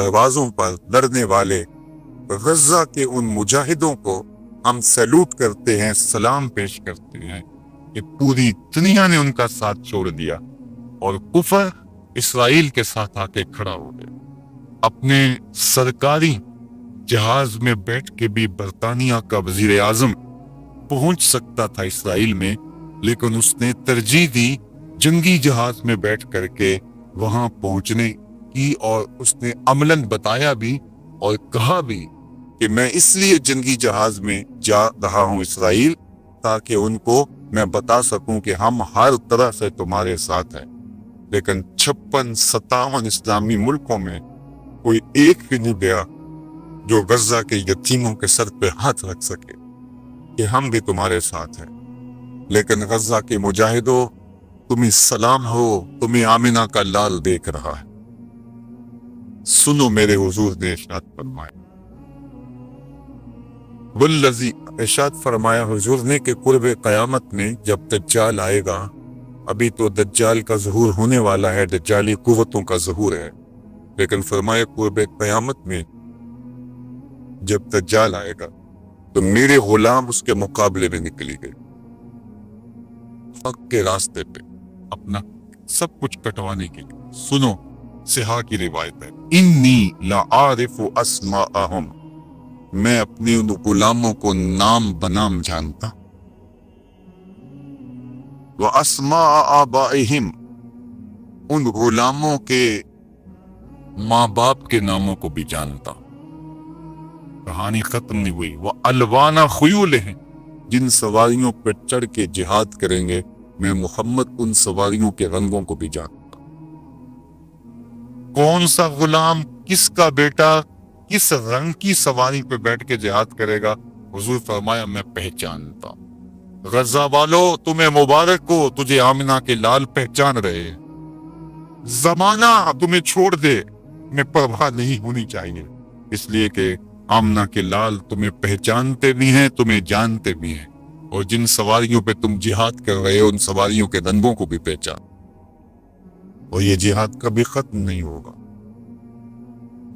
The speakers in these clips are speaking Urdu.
دروازوں پر لڑنے والے غزہ کے ان مجاہدوں کو ہم سیلوٹ کرتے ہیں، سلام پیش کرتے ہیں کہ پوری دنیا نے ان کا ساتھ چھوڑ دیا اور کفر اسرائیل کے ساتھ آ کے کھڑا ہو گیا۔ اپنے سرکاری جہاز میں بیٹھ کے بھی برطانیہ کا وزیر اعظم پہنچ سکتا تھا اسرائیل میں، لیکن اس نے ترجیح دی جنگی جہاز میں بیٹھ کر کے وہاں پہنچنے کی، اور اس نے عملاً بتایا بھی اور کہا بھی کہ میں اس لیے جنگی جہاز میں جا رہا ہوں اسرائیل تاکہ ان کو میں بتا سکوں کہ ہم ہر طرح سے تمہارے ساتھ ہیں۔ لیکن 56-57 اسلامی ملکوں میں کوئی ایک بھی نہیں گیا جو غزہ کے یتیموں کے سر پہ ہاتھ رکھ سکے کہ ہم بھی تمہارے ساتھ ہیں۔ لیکن غزہ کے مجاہدوں، تمہیں سلام ہو، تمہیں آمنہ کا لال دیکھ رہا ہے۔ سنو میرے حضور نے ارشاد فرمایا، والذی، ارشاد فرمایا حضور نے کہ قرب قیامت میں جب دجال آئے گا، ابھی تو دجال کا ظہور ہونے والا ہے، دجالی قوتوں کا ظہور ہے، لیکن فرمایا قرب قیامت میں جب دجال آئے گا تو میرے غلام اس کے مقابلے میں نکلی گئے، حق کے راستے پہ اپنا سب کچھ کٹوانے کے لیے۔ سنو، صحاح کی روایت ہے، انی لعارف اسماءہم، میں اپنے ان غلاموں کو نام بنام جانتا، واسماء آبائہم، ان غلاموں کے ماں باپ کے ناموں کو بھی جانتا۔ کہانی ختم نہیں ہوئی، وَأَلْوَانَ خُيُولِهِمْ، جن سواریوں پر چڑھ کے جہاد کریں گے میں محمد ان سواریوں کے رنگوں کو بھی جانتا۔ کون سا غلام، کس کا بیٹا کس رنگ کی سواری پہ بیٹھ کے جہاد کرے گا، حضور فرمایا میں پہچانتا ہوں۔ غزہ والو تمہیں مبارک ہو، تجھے آمنہ کے لال پہچان رہے ہیں۔ زمانہ تمہیں چھوڑ دے، میں پرواہ نہیں ہونی چاہیے، اس لیے کہ آمنہ کے لال تمہیں پہچانتے بھی ہیں، تمہیں جانتے بھی ہیں، اور جن سواریوں پہ تم جہاد کر رہے ہو ان سواریوں کے رنگوں کو بھی پہچان، اور یہ جہاد کبھی ختم نہیں ہوگا۔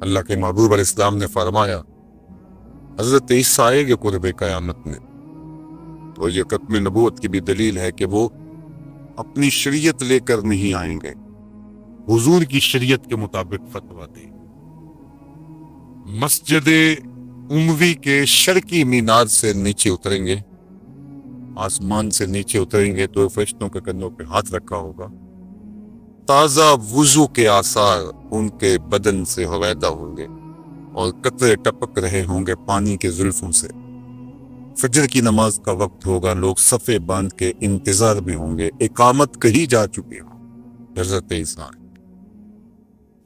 اللہ کے محبوب علیہ السلام نے فرمایا حضرت عیسیٰ آئے گے قرب قیامت میں، تو یہ ختم نبوت کی بھی دلیل ہے کہ وہ اپنی شریعت لے کر نہیں آئیں گے، حضور کی شریعت کے مطابق فتویٰ دیں۔ مسجد اموی کے شرقی مینار سے نیچے اتریں گے، آسمان سے نیچے اتریں گے تو فرشتوں کے کندھوں پہ ہاتھ رکھا ہوگا، تازہ وضو کے آثار ان کے بدن سے ہویدا ہوں گے اور قطرے ٹپک رہے ہوں گے پانی کے زلفوں سے۔ فجر کی نماز کا وقت ہوگا، لوگ صفے باندھ کے انتظار میں ہوں گے، اقامت کہی جا چکی ہوں، حضرت عیسیٰ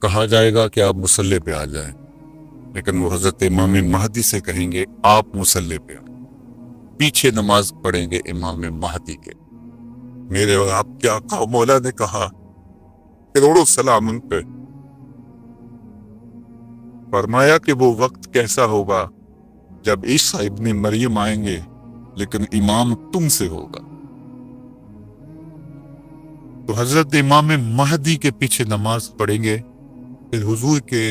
کہا جائے گا کہ آپ مصلی پہ آ جائیں، لیکن وہ حضرت امام مہدی سے کہیں گے آپ مصلی پہ آئیں، پیچھے نماز پڑھیں گے امام مہدی کے۔ میرے اور آپ کے آقا و مولا نے کہا کروڑوں سلام ان پہ، فرمایا کہ وہ وقت کیسا ہوگا جب عیسیٰ ابن مریم آئیں گے لیکن امام تم سے ہوگا، تو حضرت امام مہدی کے پیچھے نماز پڑھیں گے، پھر حضور کے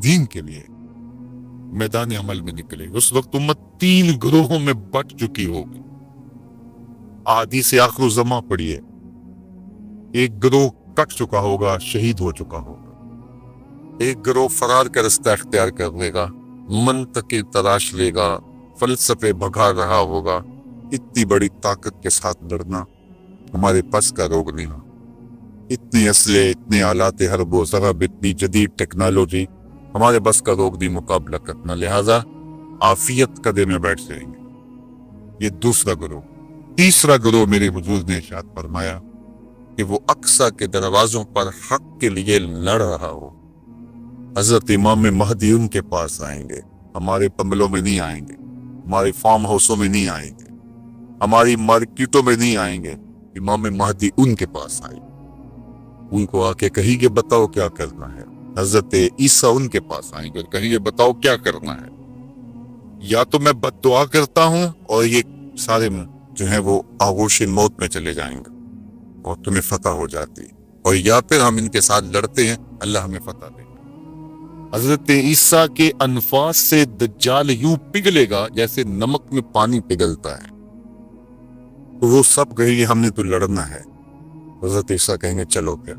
دین کے لیے میدان عمل میں نکلے۔ اس وقت امت 3 گروہوں میں بٹ چکی ہوگی۔ احادیث آخر الزماں پڑھیے، ایک گروہ کٹ چکا ہوگا، شہید ہو چکا ہوگا، ایک گروہ فرار کا رستہ اختیار کر لے گا، منطقی تلاش لے گا، فلسفے بھگا رہا ہوگا، اتنی بڑی طاقت کے ساتھ لڑنا ہمارے پاس کا روگ نہیں، اتنے اسلحے، اتنے آلات حرب و ضرب، اتنی جدید ٹیکنالوجی، ہمارے بس کا روگ بھی مقابلہ کرنا، لہذا عافیت قدے میں بیٹھ جائیں گے۔ یہ دوسرا گروہ۔ تیسرا گروہ میرے حضور نے ارشاد فرمایا کہ وہ اقصی کے دروازوں پر حق کے لیے لڑ رہا ہو، حضرت امام مہدی ان کے پاس آئیں گے، ہمارے بنگلوں میں نہیں آئیں گے، ہمارے فارم ہاؤسوں میں نہیں آئیں گے، ہماری مارکیٹوں میں نہیں آئیں گے، امام مہدی ان کے پاس آئیں گے، ان کو آ کے کہیں گے بتاؤ کیا کرنا ہے۔ حضرت عیسیٰ ان کے پاس آئیں گے اور کہیں گے بتاؤ کیا کرنا ہے، یا تو میں بد دعا کرتا ہوں اور یہ سارے جو ہیں وہ آغوش موت میں چلے جائیں گے اور تمہیں فتح ہو جاتی، اور یا پھر ہم ان کے ساتھ لڑتے ہیں، اللہ ہمیں فتح دے۔ حضرت عیسیٰ کے انفاس سے دجال یوں پگھلے گا جیسے نمک میں پانی پگھلتا ہے. تو وہ سب کہیں گے ہم نے تو لڑنا ہے. حضرت عیسیٰ کہیں گے چلو پھر.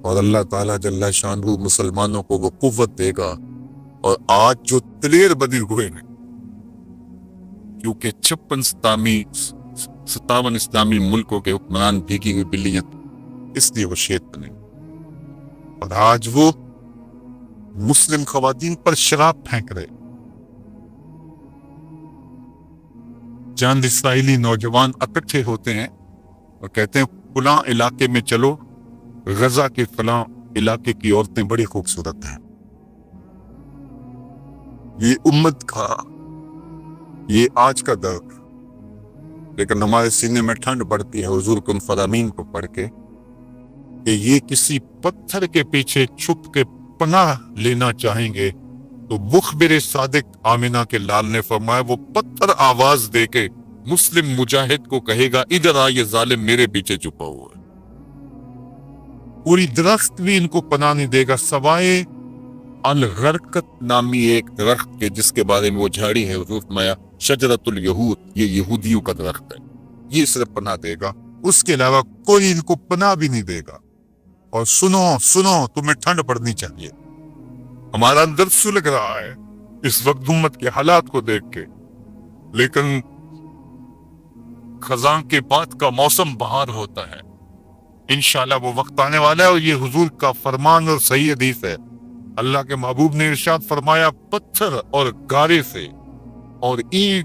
اور اللہ تعالیٰ جل شانہ مسلمانوں کو وہ قوت دے گا. اور آج جو دلیر بنے ہوئے ہیں، کیونکہ 57 اسلامی ملکوں کے حکمران بھیگی ہوئی بلیاں، اس لیے وہ شیر بنے. اور آج وہ مسلم خواتین پر شراب پھینک رہے. چند اسرائیلی نوجوان اکٹھے ہوتے ہیں اور کہتے ہیں فلاں علاقے میں چلو، غزہ کے فلاں علاقے کی عورتیں بڑی خوبصورت ہیں. یہ امت کا، یہ آج کا درد. لیکن ہمارے سینے میں ٹھنڈ بڑھتی ہے حضور کے ان فرامین کو پڑھ کے کہ یہ کسی پتھر کے پیچھے چھپ کے پناہ لینا چاہیں گے تو مخبر صادق آمنہ کے لال نے فرمایا وہ پتھر آواز دے کے مسلم مجاہد کو کہے گا ادھر آ، یہ ظالم میرے پیچھے چھپا ہوا ہے. پوری درخت بھی ان کو پناہ نہیں دے گا سوائے الغرقت نامی ایک درخت کے، جس کے بارے میں وہ جھاڑی ہے حضور فرمایا شجرۃ الیہود، یہ یہودیوں کا درخت ہے، یہ صرف پناہ دے گا. اس کے علاوہ کوئی ان کو پناہ بھی نہیں دے گا. اور سنو تمہیں ٹھنڈ پڑنی چاہیے. ہمارا اندر سلگ رہا ہے اس وقت امت کے حالات کو دیکھ کے، لیکن خزاں کے بعد کا موسم بہار ہوتا ہے. انشاءاللہ وہ وقت آنے والا ہے اور یہ حضور کا فرمان اور صحیح حدیث ہے. اللہ کے محبوب نے ارشاد فرمایا پتھر اور گارے سے اور اینٹ